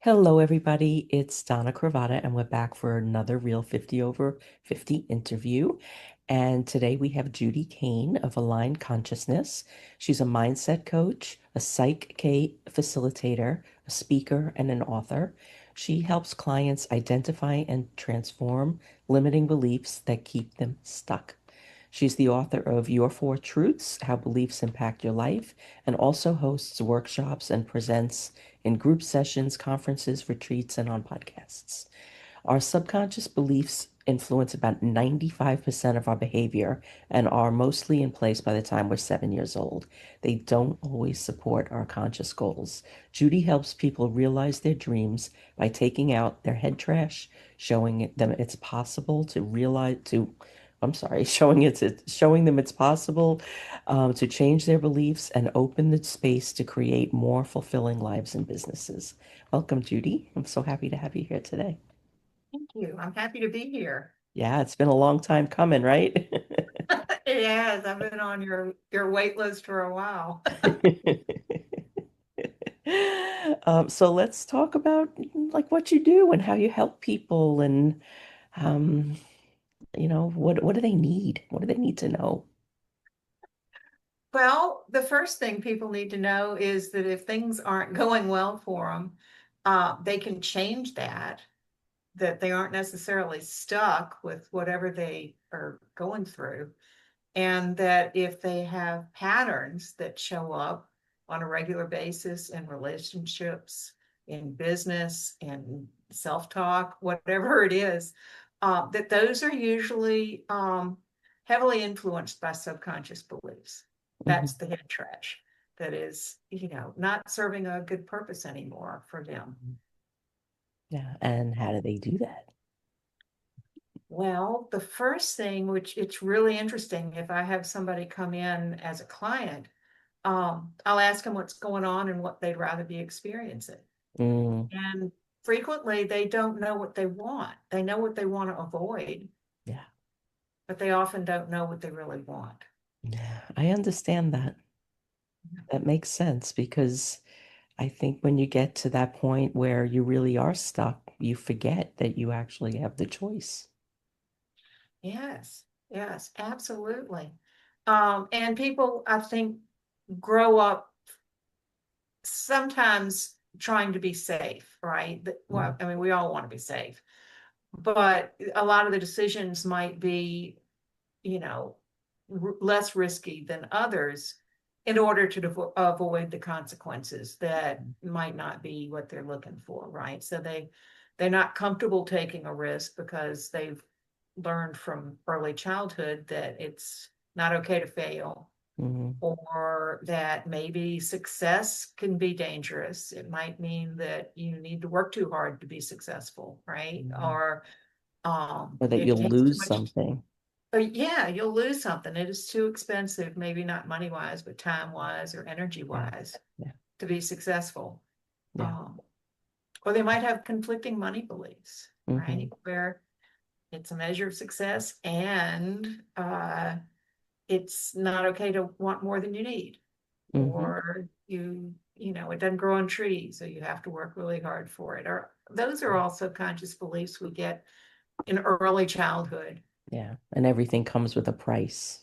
Hello, everybody. It's Donna Cravata, and we're back for another Real 50 Over 50 interview. And today we have Judy Kane of Aligned Consciousness. She's a mindset coach, a PSYCH-K facilitator, a speaker, and an author. She helps clients identify and transform limiting beliefs that keep them stuck. She's the author of Your Four Truths: How Beliefs Impact Your Life, and also hosts workshops and presents in group sessions, conferences, retreats, and on podcasts. Our subconscious beliefs influence about 95% of our behavior and are mostly in place by the time we're 7 years old. They don't always support our conscious goals. Judy helps people realize their dreams by taking out their head trash, showing them it's possible to realize to I'm sorry, showing them it's possible to change their beliefs and open the space to create more fulfilling lives and businesses. Welcome, Judy. I'm so happy to have you here today. Thank you. I'm happy to be here. Yeah, it's been a long time coming, right? It has. I've been on your wait list for a while. So let's talk about like what you do and how you help people and um, what do they need? What do they need to know? Well, the first thing people need to know is that if things aren't going well for them, they can change that they aren't necessarily stuck with whatever they are going through. And that if they have patterns that show up on a regular basis in relationships, in business, in self-talk, whatever it is, that those are usually heavily influenced by subconscious beliefs. Mhm. That's the head trash that is, not serving a good purpose anymore for them. Yeah, and how do they do that? Well, the first thing, which it's really interesting, if I have somebody come in as a client, I'll ask them what's going on and what they'd rather be experiencing. Mm, And frequently they don't know what they want. They know what they want to avoid, yeah, but they often don't know what they really want. yeah, I understand that. That makes sense because I think when you get to that point where you really are stuck, you forget that you actually have the choice. Yes, yes, absolutely. And people, I think, grow up sometimes trying to be safe, right? Well, Mm, I mean, we all want to be safe, but a lot of the decisions might be, you know, less risky than others in order to avoid the consequences that might not be what they're looking for, right? So they're not comfortable taking a risk because they've learned from early childhood that it's not okay to fail, mm, or that maybe success can be dangerous. It might mean that you need to work too hard to be successful, right? mm. Or Or that it you'll takes too lose much. something. Yeah, you'll lose something. It is too expensive, maybe not money wise, but time wise or energy Yeah, wise yeah, to be successful. yeah. Um, or they might have conflicting money beliefs, right? Hmm. Where it's a measure of success and it's not okay to want more than you need. Hmm. Or it doesn't grow on trees, so you have to work really hard for it. Or those are also conscious beliefs we get in early childhood. Yeah, and everything comes with a price.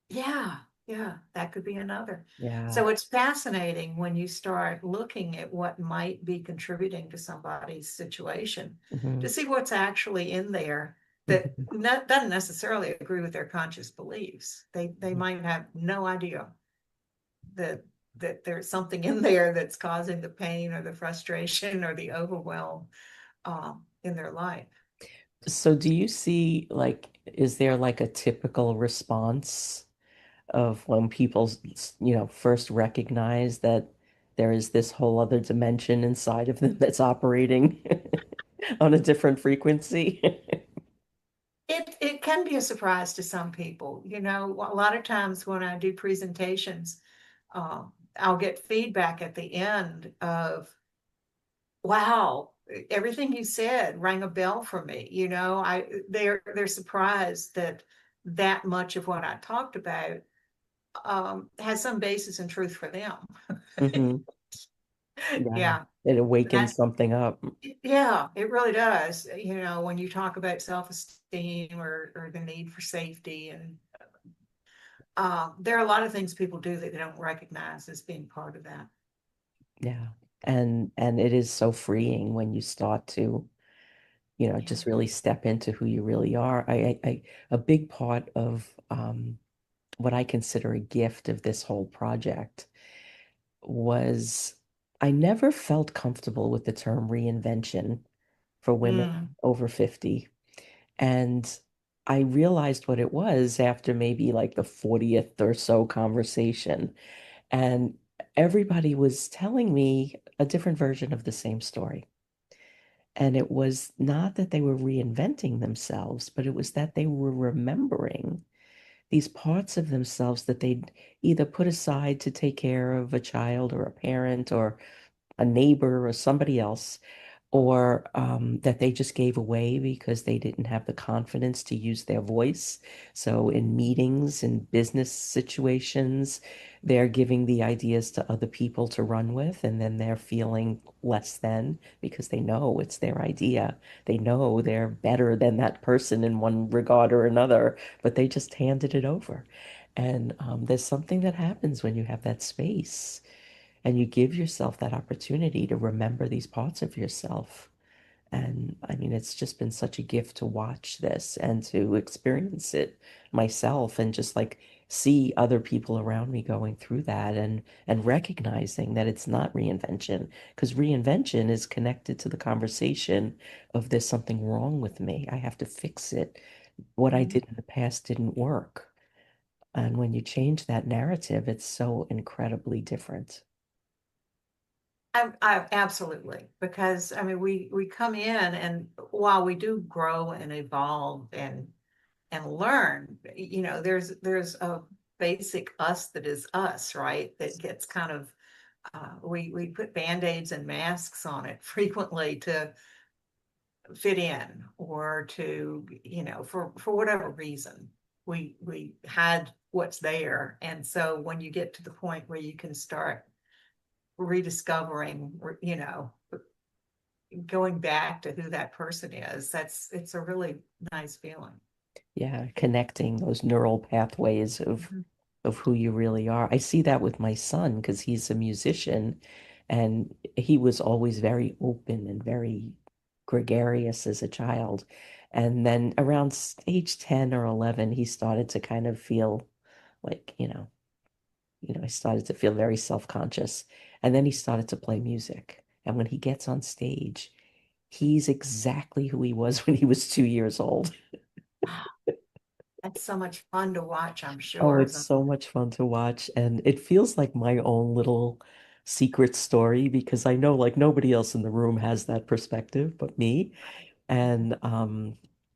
Yeah, yeah, that could be another. Yeah. So it's fascinating when you start looking at what might be contributing to somebody's situation Hmm. to see what's actually in there that Hmm. doesn't necessarily agree with their conscious beliefs. They might have no idea that there's something in there that's causing the pain or the frustration or the overwhelm in their life. So do you see like, is there like a typical response of when people, first recognize that there is this whole other dimension inside of them that's operating on a different frequency? It can be a surprise to some people. A lot of times when I do presentations, I'll get feedback at the end of, wow, everything you said rang a bell for me. They're surprised that that much of what I talked about has some basis in truth for them. Hmm. Yeah, Yeah, it awakens that, something up. yeah, it really does. You know, when you talk about self-esteem or the need for safety, and there are a lot of things people do that they don't recognize as being part of that. Yeah. And it is so freeing when you start to, Yeah. just really step into who you really are. A big part of what I consider a gift of this whole project was I never felt comfortable with the term reinvention for women Mm, over 50. And I realized what it was after maybe like the 40th or so conversation. And everybody was telling me a different version of the same story. And it was not that they were reinventing themselves, but it was that they were remembering these parts of themselves that they'd either put aside to take care of a child or a parent or a neighbor or somebody else, or that they just gave away because they didn't have the confidence to use their voice. So in meetings and business situations, they're giving the ideas to other people to run with, and then they're feeling less than because they know it's their idea. They know they're better than that person in one regard or another, but they just handed it over. And there's something that happens when you have that space and you give yourself that opportunity to remember these parts of yourself. And I mean, it's just been such a gift to watch this and to experience it myself and just like see other people around me going through that and recognizing that it's not reinvention because reinvention is connected to the conversation of there's something wrong with me. I have to fix it. What I mm. did in the past didn't work. And when you change that narrative, it's so incredibly different. I absolutely, because I mean, we come in, and while we do grow and evolve and learn, you know, there's a basic us that is us, right? That gets kind of we put band-aids and masks on it frequently to fit in, or to, you know, for whatever reason. We had what's there. And so when you get to the point where you can start rediscovering, you know, going back to who that person is, it's a really nice feeling. Yeah, connecting those neural pathways Mhm. of who you really are. I see that with my son because he's a musician and he was always very open and very gregarious as a child. And then around age 10 or 11, he started to kind of feel like, I started to feel very self-conscious. And then he started to play music. And when he gets on stage, he's exactly who he was when he was 2 years old. That's so much fun to watch, I'm Oh, sure, it's isn't so much fun to watch, and it feels like my own little secret story because I know like nobody else in the room has that perspective but me. it?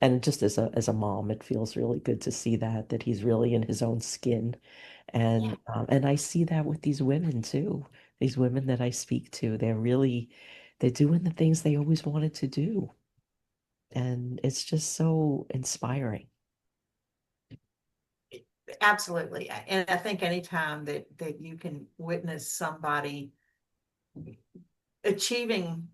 And just as a mom, it feels really good to see that he's really in his own skin. Yeah. And I see that with these women too. These women that I speak to, they're doing the things they always wanted to do. And it's just so inspiring. Absolutely. And I think anytime that you can witness somebody achieving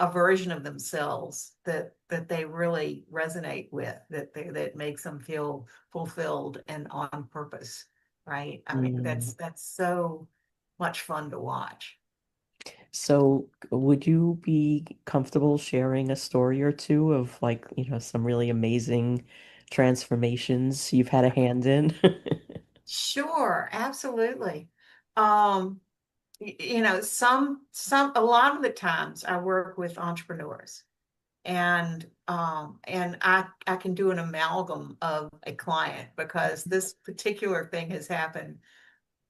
a version of themselves that they really resonate with, that makes them feel fulfilled and on purpose, right? I mean, Mm. that's so much fun to watch. So, would you be comfortable sharing a story or two of like, some really amazing transformations you've had a hand in? Sure, absolutely. Um, you know, a lot of the times I work with entrepreneurs, and I can do an amalgam of a client because this particular thing has happened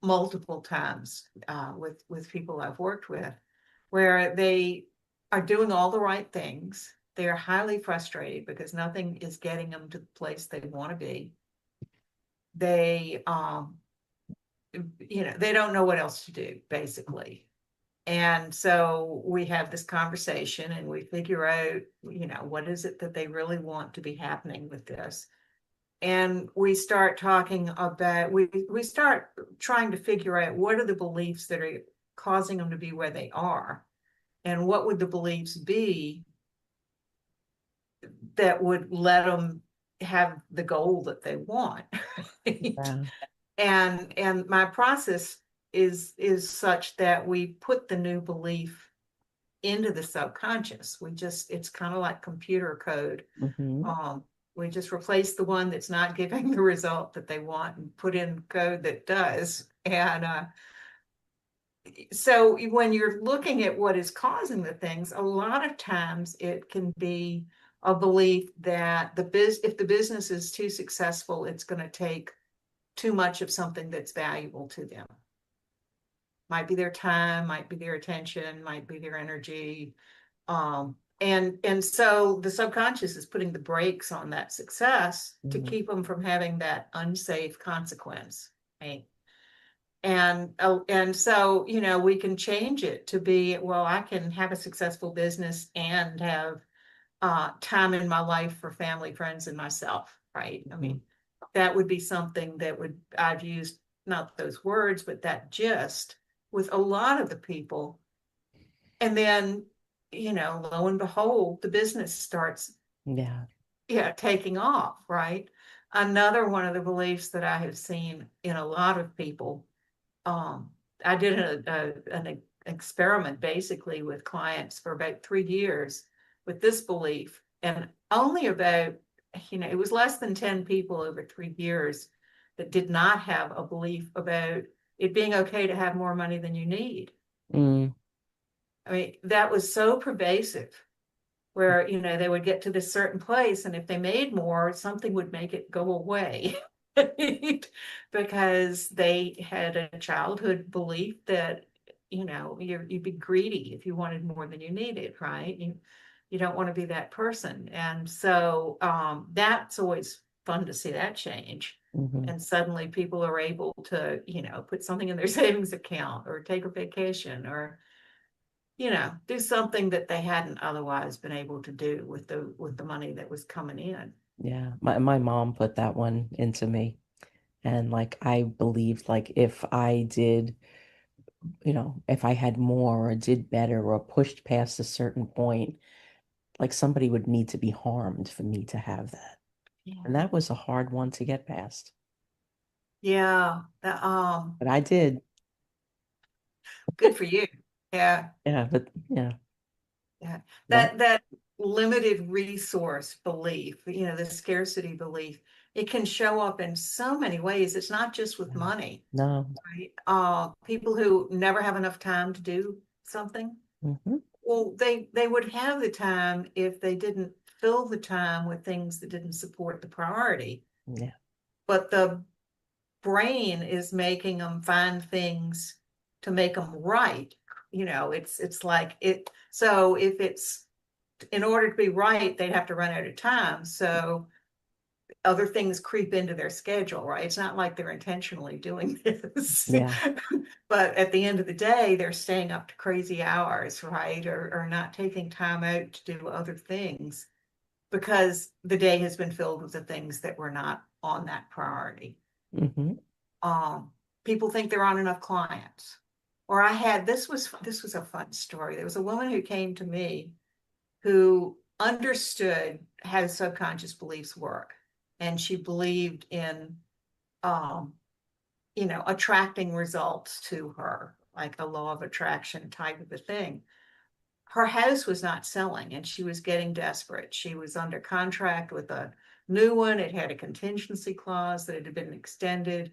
multiple times with people I've worked with, where they are doing all the right things. They are highly frustrated because nothing is getting them to the place they want to be. They you know, they don't know what else to do, basically. And so we have this conversation and we figure out, you know, what is it that they really want to be happening with this. And we start talking about, we start trying to figure out what are the beliefs that are causing them to be where they are? And what would the beliefs be that would let them have the goal that they want? Right? Yeah. And my process is such that we put the new belief into the subconscious. It's kind of like computer code. Hmm. Um, we just replace the one that's not giving the result that they want and put in code that does. And so when you're looking at what is causing the things, a lot of times it can be a belief that if the business is too successful, it's going to take too much of something that's valuable to them. Might be their time, might be their attention, might be their energy. And so the subconscious is putting the brakes on that success to Hmm. keep them from having that unsafe consequence, right? And so, we can change it to be, well, I can have a successful business and have time in my life for family, friends, and myself, right? I Hmm. mean, that would be something that I've used not those words, but that gist with a lot of the people. And then, lo and behold, the business starts, Yeah. yeah, taking off, right? Another one of the beliefs that I have seen in a lot of people, um, I did an experiment basically with clients for about 3 years with this belief, and only about, it was less than 10 people over 3 years that did not have a belief about it being okay to have more money than you need. Mm. I mean, that was so pervasive where, they would get to this certain place, and if they made more, something would make it go away. Because they had a childhood belief that, you'd be greedy if you wanted more than you needed, right? You don't want to be that person. And so that's always fun to see that change. Hmm. And suddenly people are able to, put something in their savings account or take a vacation or do something that they hadn't otherwise been able to do with the money that was coming in. Yeah. My mom put that one into me. And like I believed like if I did, if I had more or did better or pushed past a certain point, like somebody would need to be harmed for me to have that. And Yeah. that was a hard one to get past. Yeah. But I did. Good for you. Yeah. Yeah, but yeah. Yeah. Well, That limited resource belief, the scarcity belief, it can show up in so many ways. It's not just with yeah. money, No. right? People who never have enough time to do something, Hmm. well, they would have the time if they didn't fill the time with things that didn't support the priority. Yeah. But the brain is making them find things to make them right. It's like it. So if it's in order to be right, they'd have to run out of time. So other things creep into their schedule, right? It's not like they're intentionally doing this. Yeah. But at the end of the day, they're staying up to crazy hours, right? Or not taking time out to do other things because the day has been filled with the things that were not on that priority. Hmm. um, People think there aren't enough clients. Or I had this was a fun story. There was a woman who came to me who understood how subconscious beliefs work, and she believed in um, attracting results to her, like a law of attraction type of a thing. Her house was not selling, and she was getting desperate. She was under contract with a new one. It had a contingency clause that had been extended.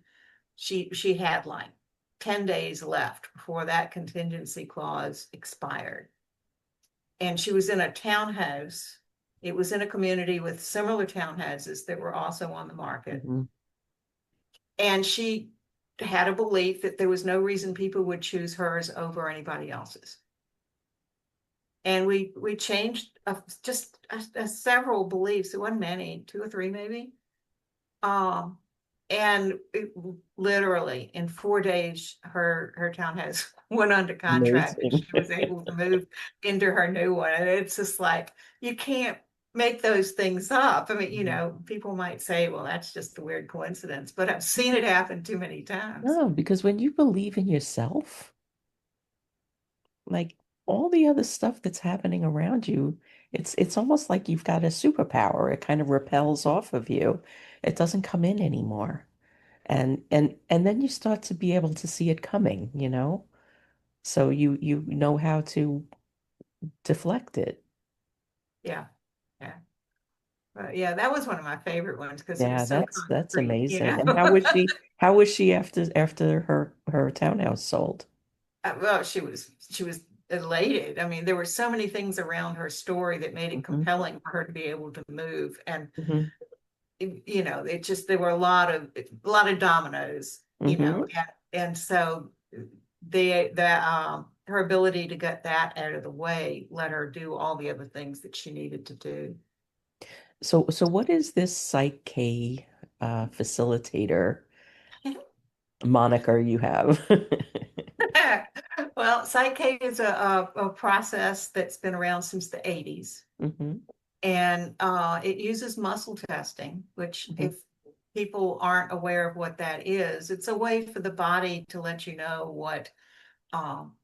She had like 10 days left before that contingency clause expired. And she was in a townhouse. It was in a community with similar townhouses that were also on the market. Hmm. And she had a belief that there was no reason people would choose hers over anybody else's. And we changed just several beliefs. It wasn't many, two or three maybe. Um, and literally in 4 days, her townhouse went under contract and Amazing. she was able to move into her new one. And it's just like, you can't make those things up. I mean, Mhm. people might say, well, that's just a weird coincidence, but I've seen it happen too many times. No, because when you believe in yourself, like all the other stuff that's happening around you, it's almost like you've got a superpower. It kind of repels off of you. It doesn't come in anymore. And then you start to be able to see it coming, you know? So you know how to deflect it. Yeah, yeah. But yeah, that was one of my favorite ones because it Yeah, was so that's concrete, you amazing. know? And how was she after her townhouse sold? Well, she was elated. I mean, there were so many things around her story that made it Hmm. compelling for her to be able to move. And Hmm. it just there were a lot of dominoes, Hmm. and so her ability to get that out of the way let her do all the other things that she needed to do. So what is this Psych-K facilitator moniker you have? Well, PSYCH-K is a process that's been around since the 80s. Hmm. And it uses muscle testing, which, Hmm. if people aren't aware of what that is, it's a way for the body to let you know what,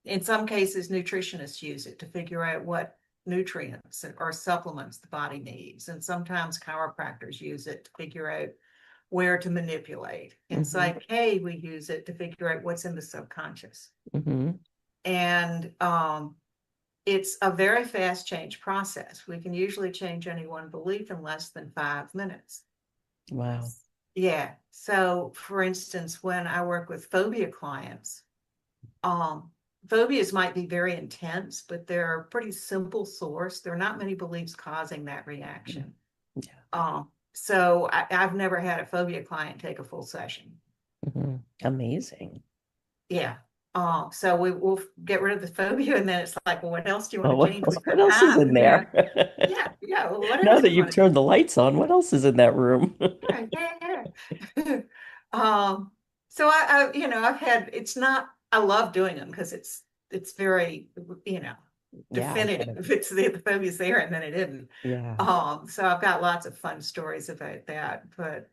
in some cases, nutritionists use it to figure out what nutrients or supplements the body needs. And sometimes chiropractors use it to figure out where to manipulate. In Hmm. PSYCH-K, we use it to figure out what's in the subconscious. Hmm. And it's a very fast change process. We can usually change any one belief in less than 5 minutes. Wow. Yeah. So, for instance, when I work with phobia clients, um, phobias might be very intense, but they're a pretty simple source. There are not many beliefs causing that reaction. Yeah. So I've never had a phobia client take a full session. Hmm. Amazing. Yeah. So we'll get rid of the phobia, and then it's like, well, what else do you want Oh, to change? We what spent else is half, in there? yeah, yeah. Well, what Now else that do you you've want to turned the lights on, what else is in that room? Yeah, yeah, yeah. Um, so I've had, it's not, I love doing them because it's very, you know, Yeah, I get it. definitive. It's the phobia's there and then it isn't. Yeah. So I've got lots of fun stories about that. But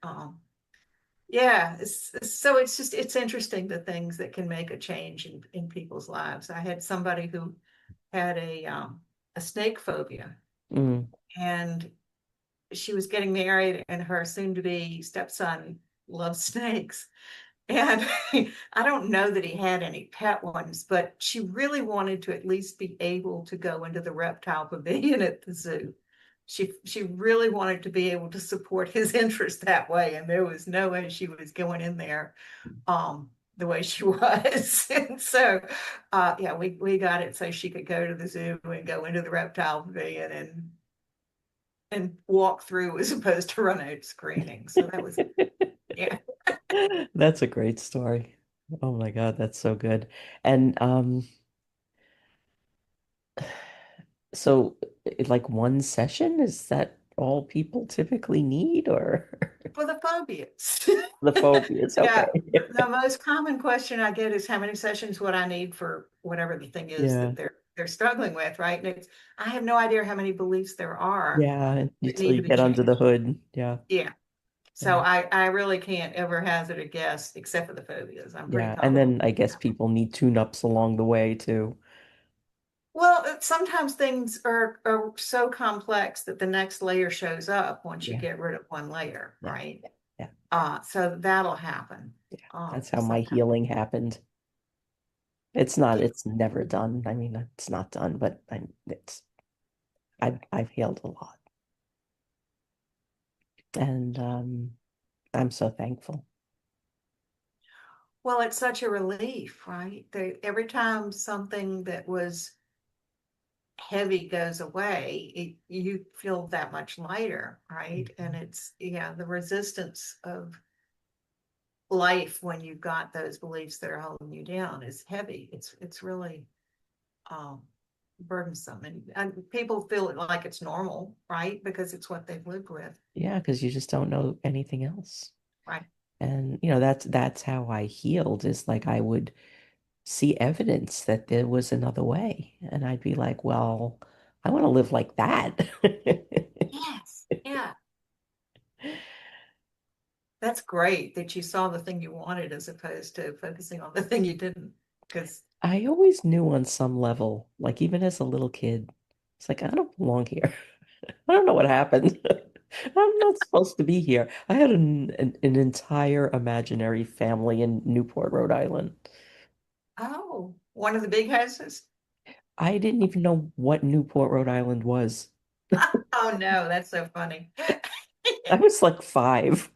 yeah, so it's interesting the things that can make a change in people's lives. I had somebody who had a snake phobia, Mm. and she was getting married, and her soon-to-be stepson loves snakes. And I don't know that he had any pet ones, but she really wanted to at least be able to go into the reptile pavilion at the zoo. She really wanted to be able to support his interest that way, and there was no way she was going in there the way she was. And so yeah, we got it so she could go to the zoo and go into the reptile pavilion and walk through as opposed to run out screaming. So that was, yeah. That's a great story. Oh my God, that's so good. And so like one session, is that all people typically need or For the phobias. the phobias? Okay. Yeah, the most common question I get is how many sessions would I need for whatever the thing is Yeah. that they're struggling with, right? And it's I have no idea how many beliefs there are Yeah, that until need you to be get under the changed. hood. Yeah. Yeah. So Yeah. I really can't ever hazard a guess except for the phobias. I'm pretty Yeah. And confident. then I guess people need tune-ups along the way too. Well, sometimes things are so complex that the next layer shows up once you Yeah. get rid of one layer, Yeah. right? Yeah. So that'll happen. Yeah. That's how my Sometimes. healing happened. It's never done. I mean, it's not done, but I've healed a lot. And I'm so thankful. Well, it's such a relief, right? Every time something that was heavy goes away, you feel that much lighter, right? And it's, yeah, the resistance of life when you've got those beliefs that are holding you down is heavy. It's really um, burdensome, and people feel it like it's normal, right? Because it's what they've lived with, Yeah, because you just don't know anything else. right? And that's how I healed is like I would see evidence that there was another way. And I'd be like, well, I want to live like that. Yes, yeah. That's great that you saw the thing you wanted as opposed to focusing on the thing you didn't. Because I always knew on some level, like even as a little kid, it's like I don't belong here. I don't know what happened. I'm not supposed to be here. I had an entire imaginary family in Newport, Rhode Island. Oh, one of the big houses? I didn't even know what Newport, Rhode Island was. Oh no, that's so funny. I was like 5,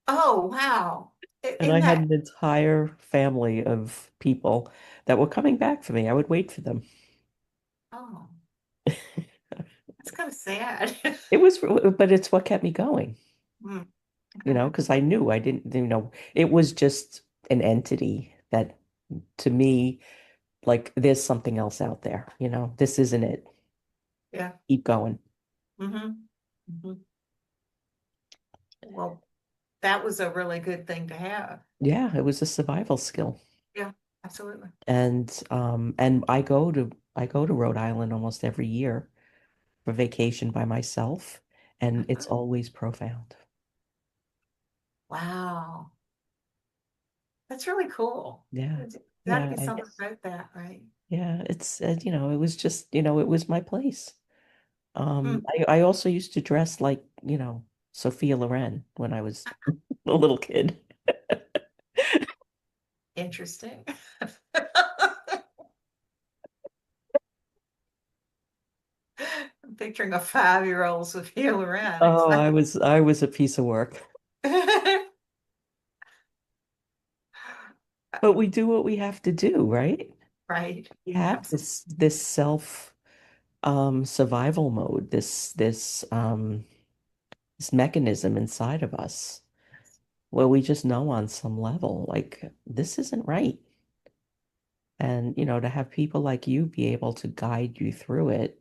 Oh, wow. and I Isn't had that, an entire family of people that were coming back for me. I would wait for them. oh, that's kind of sad. It was, but it's what kept me going, Hmm, okay. because I knew I didn't, it was just an entity that to me, like, there's something else out there, this isn't it. Yeah. Keep going. Hmm. Hmm. Well, that was a really good thing to have. Yeah, it was a survival skill. Yeah, absolutely. And I go to Rhode Island almost every year for vacation by myself, and it's always profound. Wow. That's really cool. Yeah. There's got to Yeah, be something about that, right? yeah, it's it was just, it was my place. Hmm. I also used to dress like, Sophia Loren when I was a little kid. Interesting. I'm picturing a 5-year-old Sophia Loren. It's Oh, like, I was a piece of work. But we do what we have to do, right? right. We have Absolutely. this self survival mode, this mechanism inside of us where we just know on some level, like, this isn't right. And, to have people like you be able to guide you through it,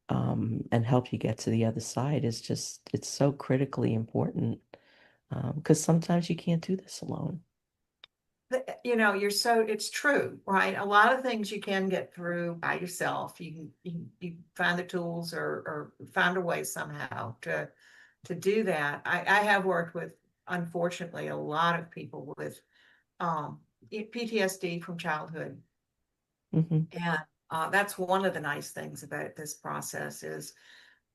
and help you get to the other side is just, it's so critically important. Because sometimes you can't do this alone. It's true, right? A lot of things you can get through by yourself. You find the tools or find a way somehow to do that. I have worked with, unfortunately, a lot of people with um, PTSD from childhood. Hmm. And that's one of the nice things about this process is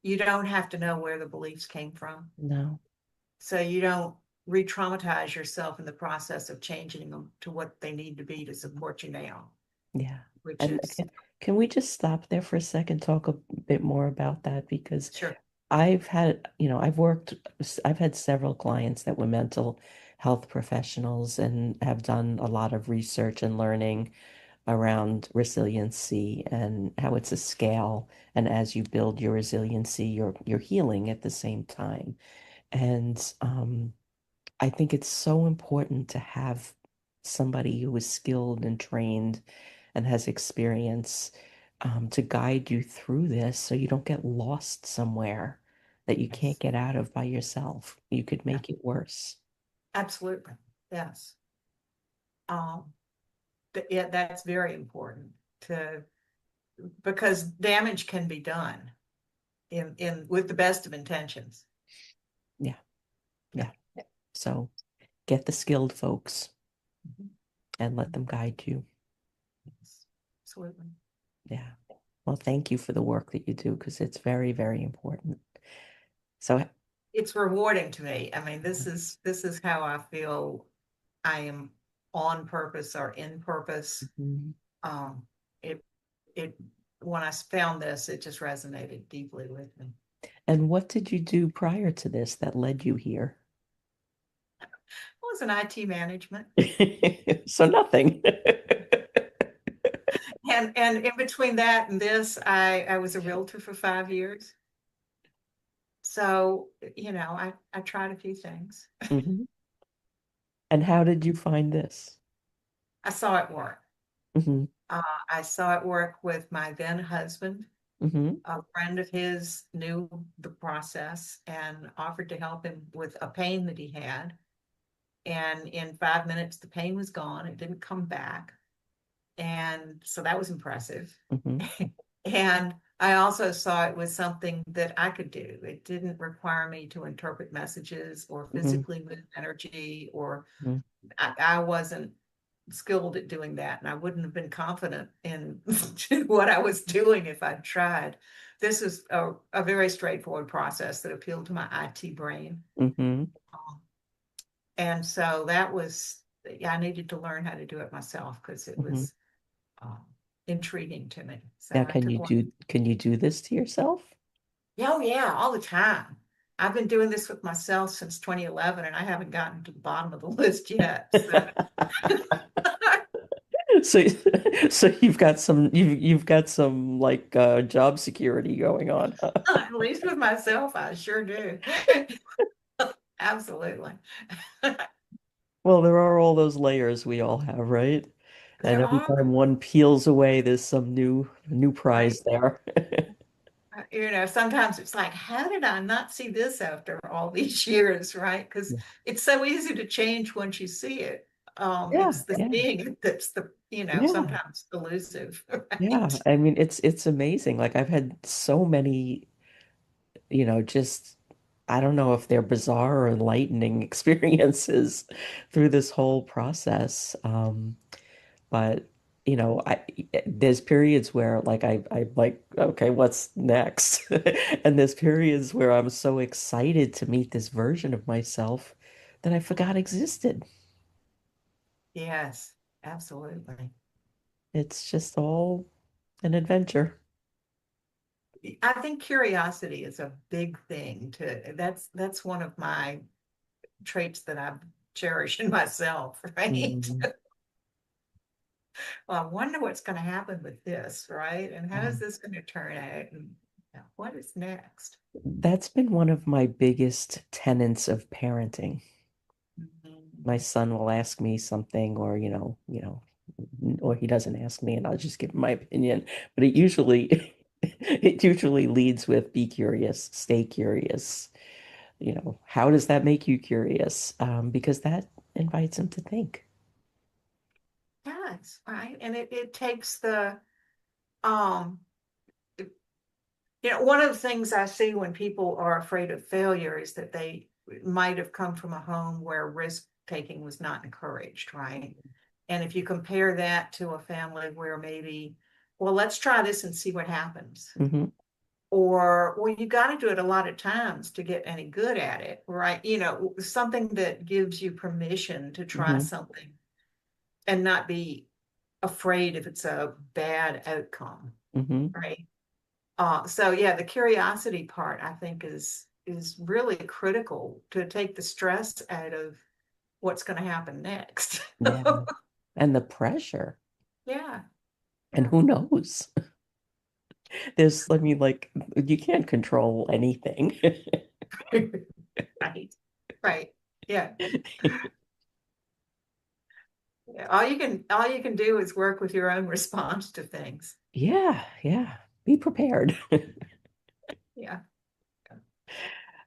you don't have to know where the beliefs came from. No, So you don't re-traumatize yourself in the process of changing them to what they need to be to support you now, yeah. which And is can we just stop there for a second, talk a bit more about that? Because sure. I've had several clients that were mental health professionals and have done a lot of research and learning around resiliency and how it's a scale. And as you build your resiliency, you're healing at the same time. And I think it's so important to have somebody who is skilled and trained and has experience, to guide you through this so you don't get lost somewhere that you can't Yes. get out of by yourself. You could Yeah, make it worse. absolutely. Yes. Um, yeah, that's very important to because damage can be done in with the best of intentions. Yeah, Yeah. yeah. So get the skilled folks Mhm. and let them guide you. Yes, absolutely. Yeah. Well, thank you for the work that you do because it's very, very important. So, It's rewarding to me. I mean, this is how I feel I am on purpose or in purpose. mhm. Um, it it when I found this, it just resonated deeply with me. And what did you do prior to this that led you here? I was in IT management, So nothing. and in between that and this, I was a realtor for 5 years. So I tried a few things. Mhm. And how did you find this? I saw it work. Hmm. I saw it work with my then husband. Hmm. A friend of his knew the process and offered to help him with a pain that he had. And in 5 minutes, the pain was gone. It didn't come back. And so that was impressive. Hmm. And I also saw it was something that I could do. It didn't require me to interpret messages or Hmm. physically move energy, or Hmm. I wasn't. skilled at doing that, and I wouldn't have been confident in what I was doing if I'd tried. This is a very straightforward process that appealed to my IT brain. Hmm. Um, and so that was, yeah, I needed to learn how to do it myself because it Hmm. was um, intriguing to me. So Now, I took one. can you do this to yourself? Oh, yeah, all the time. I've been doing this with myself since 2011, and I haven't gotten to the bottom of the list yet. So So, so you've got some like job security going on, huh? at least with myself, I sure do. Absolutely. Well, there are all those layers we all have, right? And There every are, time one peels away, there's some new right? prize there. Sometimes it's like, how did I not see this after all these years, right? Because it's so easy to change once you see it. Yeah, It's the yeah, seeing it that's yeah, sometimes elusive, yeah. right? I mean, it's amazing. Like I've had so many, just I don't know if they're bizarre or enlightening experiences through this whole process. But there's periods where like I like, okay, what's next? And there's periods where I'm so excited to meet this version of myself that I forgot existed. Yes, absolutely. It's just all an adventure. I think curiosity is a big thing that's one of my traits that I cherish in myself, right? Mm, Well, I wonder what's going to happen with this, right? And how yeah. is this going to turn out? And what is next? That's been one of my biggest tenets of parenting. My Mhm. son will ask me something, or or he doesn't ask me, and I'll just give him my opinion. But it usually it usually leads with be curious, stay curious. How does that make you curious? Because that invites him to think. Yes, right. And it takes um, one of the things I see when people are afraid of failure is that they might have come from a home where risk taking was not encouraged, right? And if you compare that to a family where maybe, well, let's try this and see what happens. Hmm. Or, well, you got to do it a lot of times to get any good at it, right? Something that gives you permission to try Hmm. something and not be afraid if it's a bad outcome, Hmm. right? So yeah, the curiosity part I think is really critical to take the stress out of what's going to happen next. Yeah. And the pressure. Yeah, And yeah. who knows? I mean, like, you can't control anything. Right. Right. Yeah. Yeah. All you can do is work with your own response to things. Yeah, yeah. Be prepared. Yeah.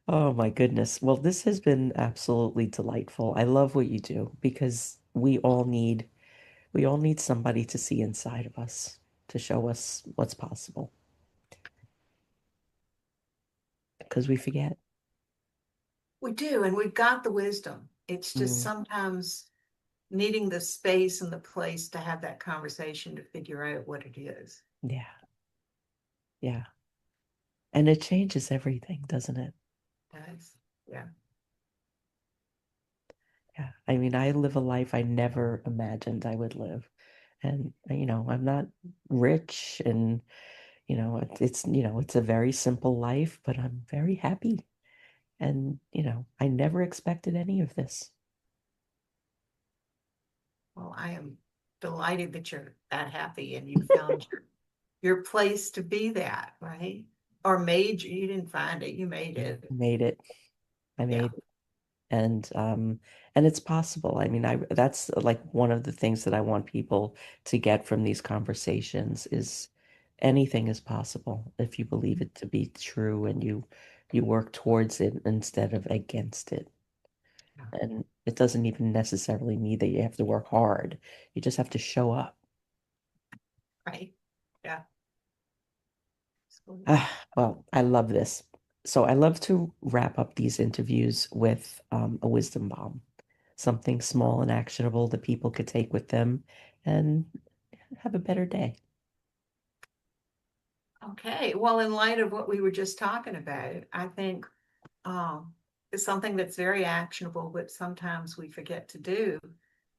Oh my goodness. Well, this has been absolutely delightful. I love what you do because we all need somebody to see inside of us to show us what's possible because we forget. We do, and we've got the wisdom. It's just Mm, sometimes needing the space and the place to have that conversation to figure out what it is. yeah, yeah. And it changes everything, doesn't it? Guys. Yeah. Yeah. I mean, I live a life I never imagined I would live. And I'm not rich, and it's a very simple life, but I'm very happy. And I never expected any of this. Well, I am delighted that you're that happy and you found your place to be that, right? Or you didn't find it, you made Yeah. it. I made it. I Yeah, made it. And it's possible. I mean, I that's like one of the things that I want people to get from these conversations is anything is possible if you believe it to be true and you work towards it instead of against it. yeah, And it doesn't even necessarily mean that you have to work hard. You just have to show up. right. Yeah, absolutely. Ah, well, I love this. So I love to wrap up these interviews with a wisdom bomb. something small and actionable that people could take with them and have a better day. Okay, well, in light of what we were just talking about, I think it's something that's very actionable, but sometimes we forget to do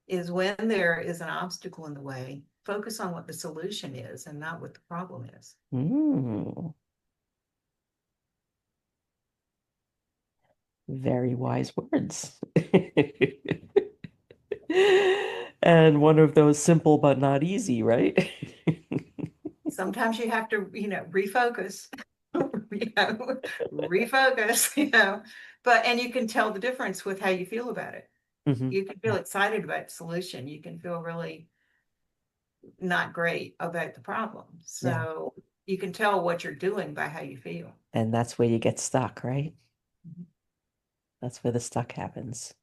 is when there is an obstacle in the way, focus on what the solution is and not what the problem is. Mm, very wise words. And one of those simple but not easy, right? Sometimes you have to, refocus, refocus, but, and you can tell the difference with how you feel about it. Hmm. You can feel excited about the solution. You can feel really not great about the problem. Yeah. So you can tell what you're doing by how you feel. And that's where you get stuck, right? Mhm. That's where the stuck happens.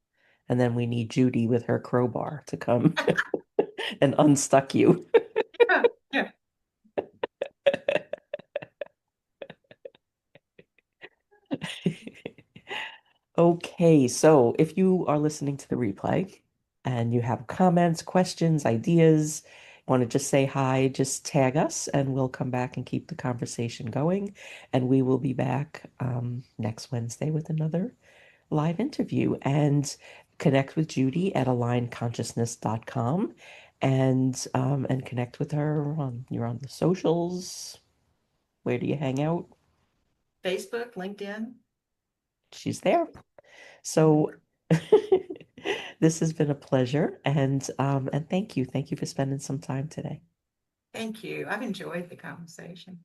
And then we need Judy with her crowbar to come and unstuck you. Yeah, yeah. Okay, so if you are listening to the replay and you have comments, questions, ideas, want to just say hi, just tag us and we'll come back and keep the conversation going. And we will be back next Wednesday with another live interview. And connect with Judy at alignedconsciousness.com and connect with her on you're on the socials. Where do you hang out? Facebook, LinkedIn. She's there. Mhm. So this has been a pleasure and thank you. Thank you for spending some time today. Thank you. I've enjoyed the conversation.